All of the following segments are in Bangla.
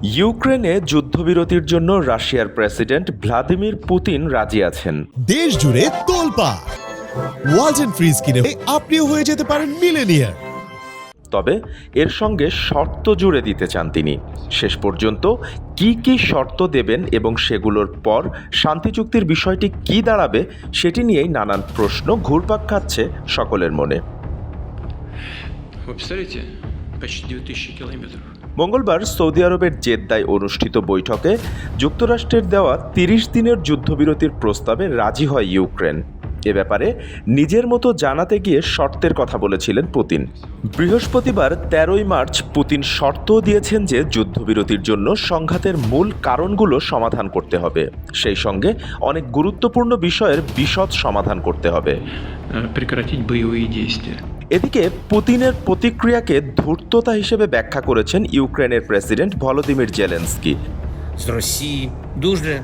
ইউক্রেনে যুদ্ধবিরতির জন্য রাশিয়ার প্রেসিডেন্ট ভ্লাদিমির পুতিন রাজি আছেন। দেশ জুড়ে তোলপাড়। ওয়ালটন ফ্রিজ কিনে আপনিও হয়ে যেতে পারেন মিলেনিয়ার। তবে এর সঙ্গে শর্ত জুড়ে দিতে চান তিনি। শেষ পর্যন্ত কি কি শর্ত দেবেন এবং সেগুলোর পর শান্তি চুক্তির বিষয়টি কি দাঁড়াবে সেটি নিয়েই নানান প্রশ্ন ঘুরপাক খাচ্ছে সকলের মনে। Вы представляете, почти 2000 километров. মঙ্গলবার সৌদি আরবের জেদ্দায় অনুষ্ঠিত বৈঠকে যুক্তরাষ্ট্রের দেওয়া ৩০ দিনের যুদ্ধবিরতির প্রস্তাবে রাজি হয় ইউক্রেন। এ ব্যাপারে নিজের মতো জানাতে গিয়ে শর্তের কথা বলেছিলেন পুতিন। বৃহস্পতিবার ১৩ই মার্চ পুতিন শর্তও দিয়েছেন যে যুদ্ধবিরতির জন্য সংঘাতের মূল কারণগুলো সমাধান করতে হবে, সেই সঙ্গে অনেক গুরুত্বপূর্ণ বিষয়ের বিশদ সমাধান করতে হবে। Прекратить боевые действия. এদিকে পুতিনের প্রতিক্রিয়াকে ধূর্ততা হিসেবে ব্যাখ্যা করেছেন ইউক্রেনের প্রেসিডেন্ট ভলোদিমির জেলেনস্কি। з Росії дуже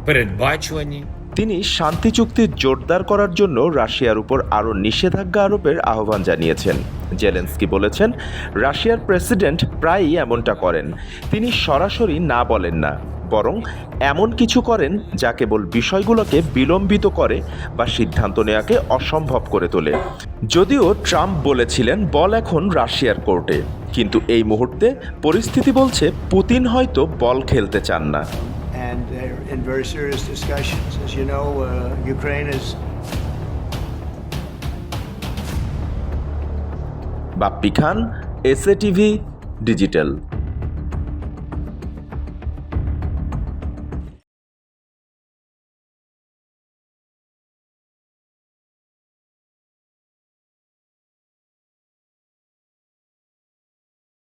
передбачувані. তিনি শান্তি চুক্তি জোরদার করার জন্য রাশিয়ার উপর আরও নিষেধাজ্ঞা আরোপের আহ্বান জানিয়েছেন। জেলেনস্কি বলেছেন, রাশিয়ার প্রেসিডেন্ট প্রায়ই এমনটা করেন। তিনি সরাসরি না বলেন না, বরং এমন কিছু করেন যা কেবল বিষয়গুলোকে বিলম্বিত করে বা সিদ্ধান্ত নেওয়াকে অসম্ভব করে তোলে। যদিও ট্রাম্প বলেছিলেন বল এখন রাশিয়ার কোর্টে, কিন্তু এই মুহূর্তে পরিস্থিতি বলছে পুতিন হয়তো বল খেলতে চান না। And they're in very serious discussions. As you know, Ukraine is Bappi Khan, SA TV digital.